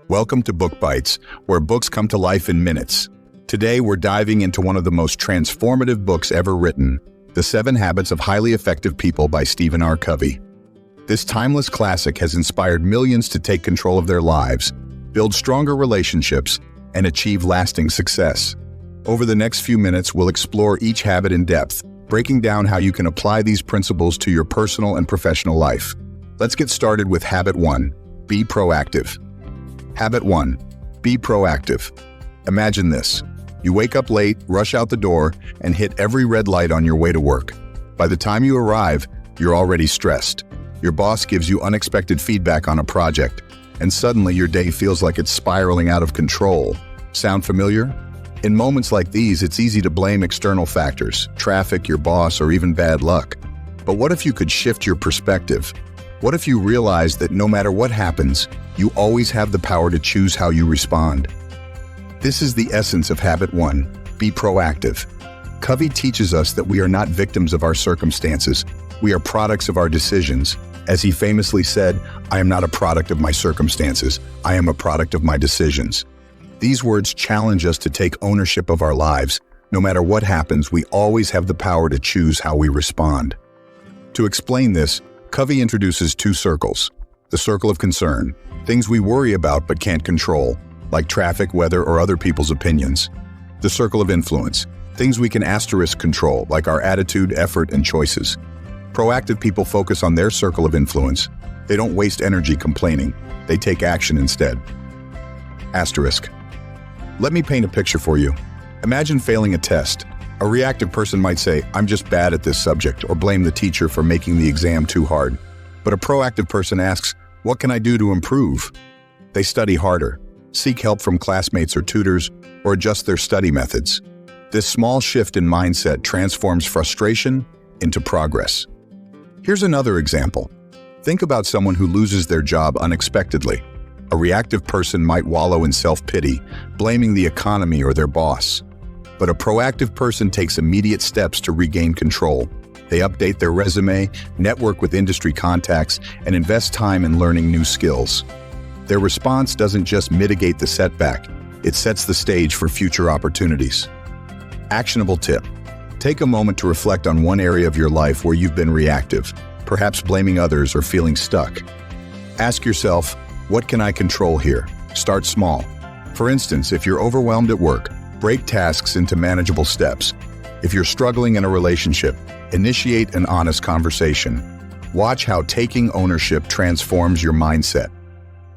Welcome to Book Bites, where books come to life in minutes. Today, we're diving into one of the most transformative books ever written, The 7 Habits of Highly Effective People by Stephen Covey. This timeless classic has inspired millions to take control of their lives, build stronger relationships, and achieve lasting success. Over the next few minutes, we'll explore each habit in depth, breaking down how you can apply these principles to your personal and professional life. Let's get started with Habit 1. Be proactive. Habit 1. Be proactive. Imagine this. You wake up late, rush out the door, and hit every red light on your way to work. By the time you arrive, you're already stressed. Your boss gives you unexpected feedback on a project, and suddenly your day feels like it's spiraling out of control. Sound familiar? In moments like these, it's easy to blame external factors, traffic, your boss, or even bad luck. But what if you could shift your perspective? What if you realized that no matter what happens, you always have the power to choose how you respond? This is the essence of Habit 1. Be proactive. Covey teaches us that we are not victims of our circumstances. We are products of our decisions. As he famously said, "I am not a product of my circumstances. I am a product of my decisions." These words challenge us to take ownership of our lives. No matter what happens, we always have the power to choose how we respond. To explain this, Covey introduces 2 circles. The circle of concern, things we worry about but can't control, like traffic, weather, or other people's opinions. The circle of influence, things we can asterisk control, like our attitude, effort, and choices. Proactive people focus on their circle of influence. They don't waste energy complaining. They take action instead. Asterisk. Let me paint a picture for you. Imagine failing a test. A reactive person might say, "I'm just bad at this subject," or blame the teacher for making the exam too hard. But a proactive person asks, "What can I do to improve?" They study harder, seek help from classmates or tutors, or adjust their study methods. This small shift in mindset transforms frustration into progress. Here's another example. Think about someone who loses their job unexpectedly. A reactive person might wallow in self-pity, blaming the economy or their boss. But a proactive person takes immediate steps to regain control. They update their resume, network with industry contacts, and invest time in learning new skills. Their response doesn't just mitigate the setback, it sets the stage for future opportunities. Actionable tip. Take a moment to reflect on one area of your life where you've been reactive, perhaps blaming others or feeling stuck. Ask yourself, what can I control here? Start small. For instance, if you're overwhelmed at work, break tasks into manageable steps. If you're struggling in a relationship, initiate an honest conversation. Watch how taking ownership transforms your mindset.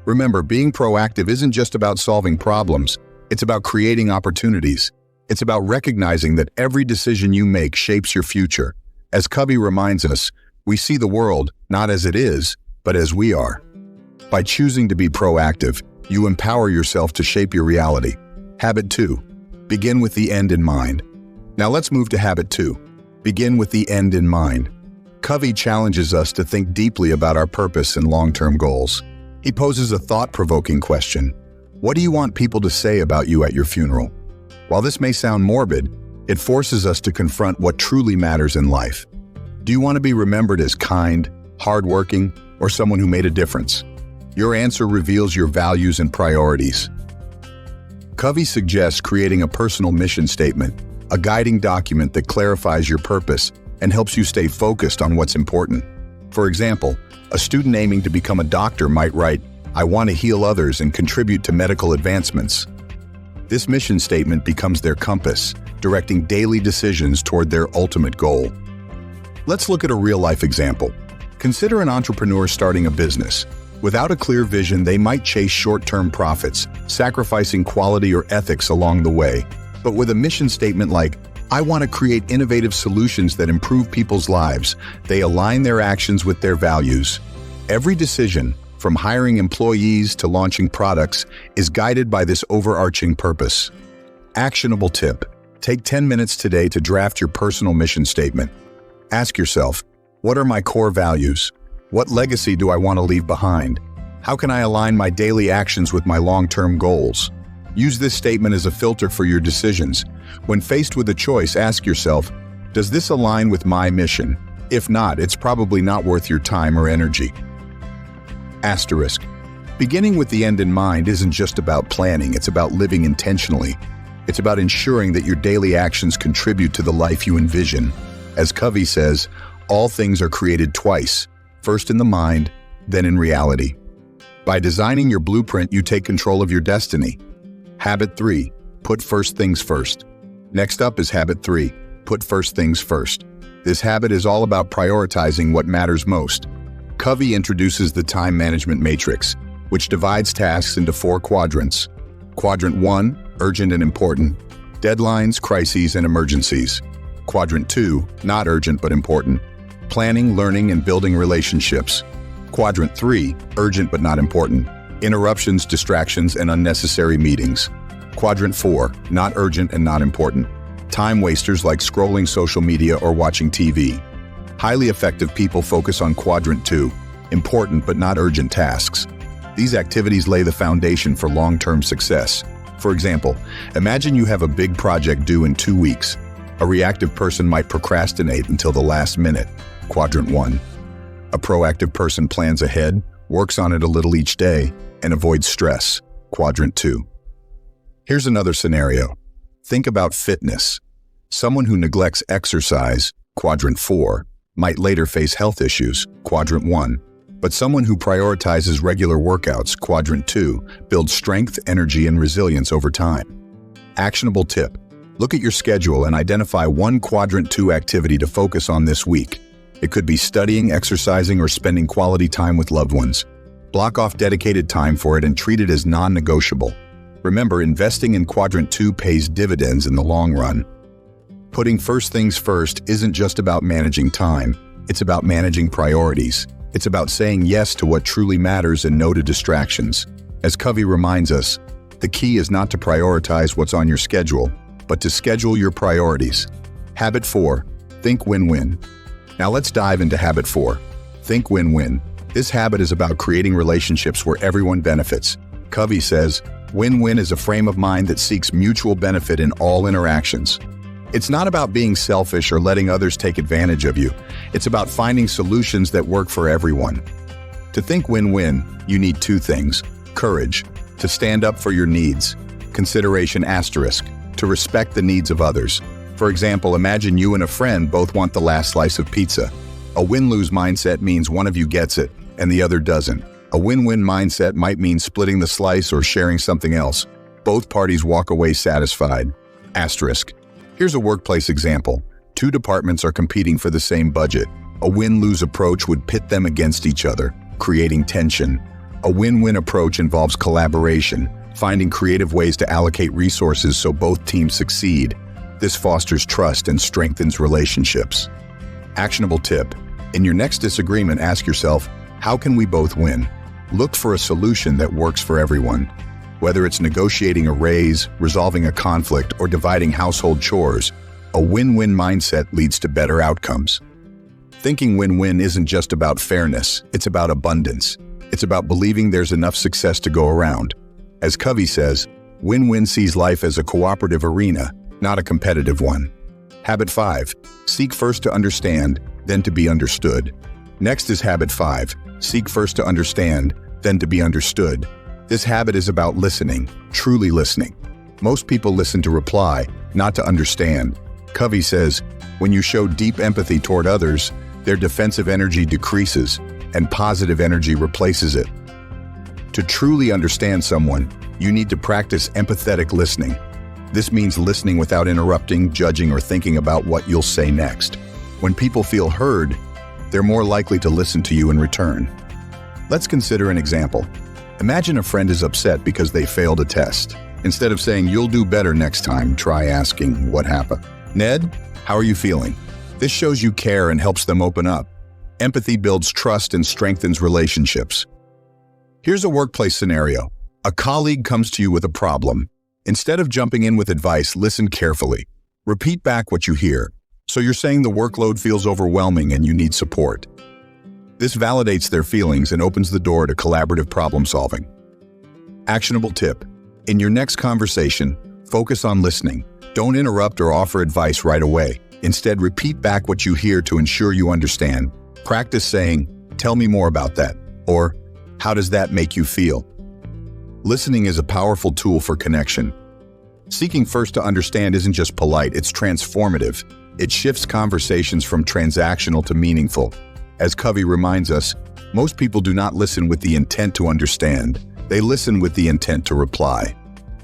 Remember, being proactive isn't just about solving problems, it's about creating opportunities. It's about recognizing that every decision you make shapes your future. As Covey reminds us, we see the world not as it is, but as we are. By choosing to be proactive, you empower yourself to shape your reality. Habit 2. Begin with the end in mind. Now let's move to Habit 2. Begin with the end in mind. Covey challenges us to think deeply about our purpose and long-term goals. He poses a thought-provoking question. What do you want people to say about you at your funeral? While this may sound morbid, it forces us to confront what truly matters in life. Do you want to be remembered as kind, hardworking, or someone who made a difference? Your answer reveals your values and priorities. Covey suggests creating a personal mission statement, a guiding document that clarifies your purpose and helps you stay focused on what's important. For example, a student aiming to become a doctor might write, "I want to heal others and contribute to medical advancements." This mission statement becomes their compass, directing daily decisions toward their ultimate goal. Let's look at a real-life example. Consider an entrepreneur starting a business. Without a clear vision, they might chase short-term profits, sacrificing quality or ethics along the way. But with a mission statement like, "I want to create innovative solutions that improve people's lives," they align their actions with their values. Every decision, from hiring employees to launching products, is guided by this overarching purpose. Actionable tip. Take 10 minutes today to draft your personal mission statement. Ask yourself, what are my core values? What legacy do I want to leave behind? How can I align my daily actions with my long-term goals? Use this statement as a filter for your decisions. When faced with a choice, ask yourself, does this align with my mission? If not, it's probably not worth your time or energy. Asterisk. Beginning with the end in mind isn't just about planning, it's about living intentionally. It's about ensuring that your daily actions contribute to the life you envision. As Covey says, all things are created twice, first in the mind, then in reality. By designing your blueprint, you take control of your destiny. Habit 3, put first things first. Next up is habit 3, put first things first. This habit is all about prioritizing what matters most. Covey introduces the time management matrix, which divides tasks into 4 quadrants. Quadrant 1, urgent and important, deadlines, crises, and emergencies. Quadrant 2, not urgent but important, planning, learning, and building relationships. Quadrant 3, urgent but not important, interruptions, distractions, and unnecessary meetings. Quadrant 4, not urgent and not important, time wasters like scrolling social media or watching TV. Highly effective people focus on Quadrant 2, important but not urgent tasks. These activities lay the foundation for long-term success. For example, imagine you have a big project due in 2 weeks. A reactive person might procrastinate until the last minute, Quadrant 1. A proactive person plans ahead, works on it a little each day, and avoids stress, Quadrant 2. Here's another scenario. Think about fitness. Someone who neglects exercise, Quadrant 4, might later face health issues, Quadrant 1. But someone who prioritizes regular workouts, Quadrant 2, builds strength, energy, and resilience over time. Actionable tip. Look at your schedule and identify one Quadrant 2 activity to focus on this week. It could be studying, exercising, or spending quality time with loved ones. Block off dedicated time for it and treat it as non-negotiable. Remember, investing in Quadrant 2 pays dividends in the long run. Putting first things first isn't just about managing time, it's about managing priorities. It's about saying yes to what truly matters and no to distractions. As Covey reminds us, the key is not to prioritize what's on your schedule, but to schedule your priorities. Habit 4, think win-win. Now let's dive into habit 4, think win-win. This habit is about creating relationships where everyone benefits. Covey says, win-win is a frame of mind that seeks mutual benefit in all interactions. It's not about being selfish or letting others take advantage of you. It's about finding solutions that work for everyone. To think win-win, you need 2 things. Courage, to stand up for your needs. Consideration asterisk, to respect the needs of others. For example, imagine you and a friend both want the last slice of pizza. A win-lose mindset means one of you gets it and the other doesn't. A win-win mindset might mean splitting the slice or sharing something else. Both parties walk away satisfied. Asterisk. Here's a workplace example. 2 departments are competing for the same budget. A win-lose approach would pit them against each other, creating tension. A win-win approach involves collaboration, finding creative ways to allocate resources so both teams succeed. This fosters trust and strengthens relationships. Actionable tip. In your next disagreement, ask yourself, how can we both win? Look for a solution that works for everyone. Whether it's negotiating a raise, resolving a conflict, or dividing household chores, a win-win mindset leads to better outcomes. Thinking win-win isn't just about fairness, it's about abundance. It's about believing there's enough success to go around. As Covey says, win-win sees life as a cooperative arena, not a competitive one. Habit 5, seek first to understand, then to be understood. Next is habit 5, seek first to understand, then to be understood. This habit is about listening, truly listening. Most people listen to reply, not to understand. Covey says, when you show deep empathy toward others, their defensive energy decreases and positive energy replaces it. To truly understand someone, you need to practice empathetic listening. This means listening without interrupting, judging, or thinking about what you'll say next. When people feel heard, they're more likely to listen to you in return. Let's consider an example. Imagine a friend is upset because they failed a test. Instead of saying, you'll do better next time, try asking, what happened? Ned, how are you feeling? This shows you care and helps them open up. Empathy builds trust and strengthens relationships. Here's a workplace scenario. A colleague comes to you with a problem. Instead of jumping in with advice, listen carefully. Repeat back what you hear. So you're saying the workload feels overwhelming and you need support. This validates their feelings and opens the door to collaborative problem solving. Actionable tip. In your next conversation, focus on listening. Don't interrupt or offer advice right away. Instead, repeat back what you hear to ensure you understand. Practice saying, tell me more about that, or How does that make you feel? Listening is a powerful tool for connection. Seeking first to understand isn't just polite, it's transformative. It shifts conversations from transactional to meaningful. As Covey reminds us, most people do not listen with the intent to understand. They listen with the intent to reply.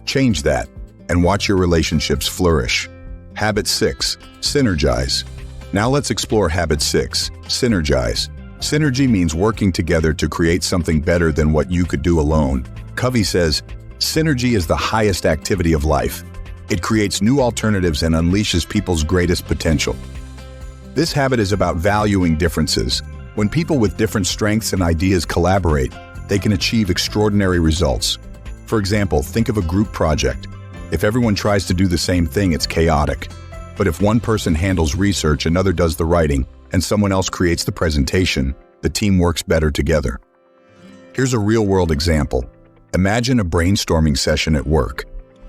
Change that and watch your relationships flourish. Habit 6, synergize. Now let's explore habit 6, synergize. Synergy means working together to create something better than what you could do alone. Covey says, synergy is the highest activity of life. It creates new alternatives and unleashes people's greatest potential. This habit is about valuing differences. When people with different strengths and ideas collaborate, they can achieve extraordinary results. For example, think of a group project. If everyone tries to do the same thing, it's chaotic. But if one person handles research, another does the writing, and someone else creates the presentation, the team works better together. Here's a real-world example. Imagine a brainstorming session at work.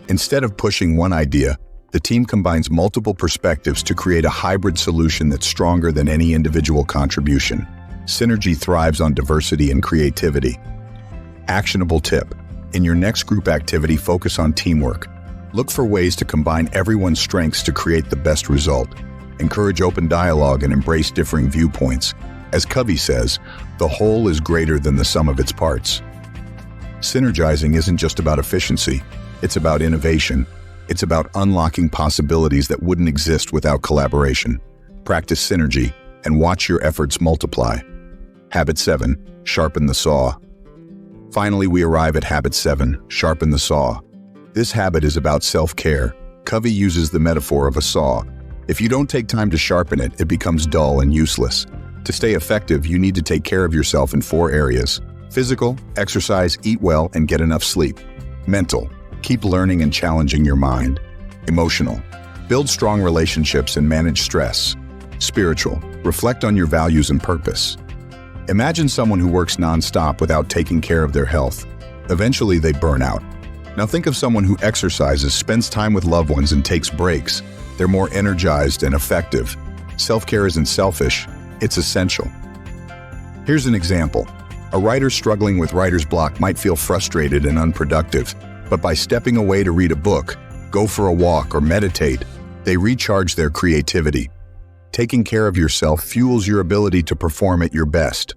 Instead of pushing one idea, the team combines multiple perspectives to create a hybrid solution that's stronger than any individual contribution. Synergy thrives on diversity and creativity. Actionable tip. In your next group activity, focus on teamwork. Look for ways to combine everyone's strengths to create the best result. Encourage open dialogue and embrace differing viewpoints. As Covey says, the whole is greater than the sum of its parts. Synergizing isn't just about efficiency, it's about innovation. It's about unlocking possibilities that wouldn't exist without collaboration. Practice synergy and watch your efforts multiply. Habit 7, sharpen the saw. Finally, we arrive at habit 7, sharpen the saw. This habit is about self-care. Covey uses the metaphor of a saw. If you don't take time to sharpen it, it becomes dull and useless. To stay effective, you need to take care of yourself in 4 areas: physical, exercise, eat well, and get enough sleep. Mental, keep learning and challenging your mind. Emotional, build strong relationships and manage stress. Spiritual, reflect on your values and purpose. Imagine someone who works non-stop without taking care of their health. Eventually, they burn out. Now think of someone who exercises, spends time with loved ones, and takes breaks. They're more energized and effective. Self-care isn't selfish, it's essential. Here's an example. A writer struggling with writer's block might feel frustrated and unproductive, but by stepping away to read a book, go for a walk, or meditate, they recharge their creativity. Taking care of yourself fuels your ability to perform at your best.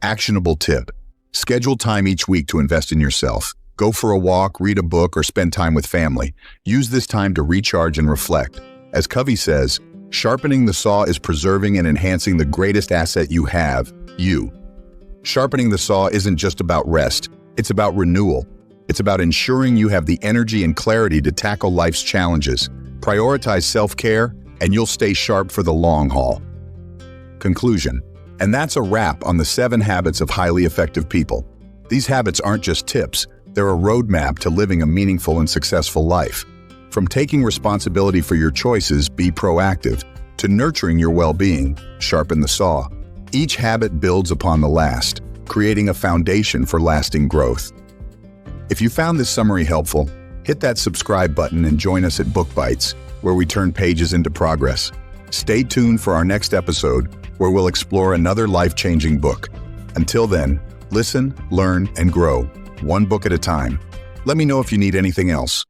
Actionable tip. Schedule time each week to invest in yourself. Go for a walk, read a book, or spend time with family. Use this time to recharge and reflect. As Covey says, sharpening the saw is preserving and enhancing the greatest asset you have, you. Sharpening the saw isn't just about rest, it's about renewal. It's about ensuring you have the energy and clarity to tackle life's challenges. Prioritize self-care, and you'll stay sharp for the long haul. Conclusion. And that's a wrap on the 7 habits of highly effective people. These habits aren't just tips, they're a roadmap to living a meaningful and successful life. From taking responsibility for your choices, be proactive, to nurturing your well-being, sharpen the saw. Each habit builds upon the last, creating a foundation for lasting growth. If you found this summary helpful, hit that subscribe button and join us at Book Bites, where we turn pages into progress. Stay tuned for our next episode, where we'll explore another life-changing book. Until then, listen, learn, and grow, one book at a time. Let me know if you need anything else.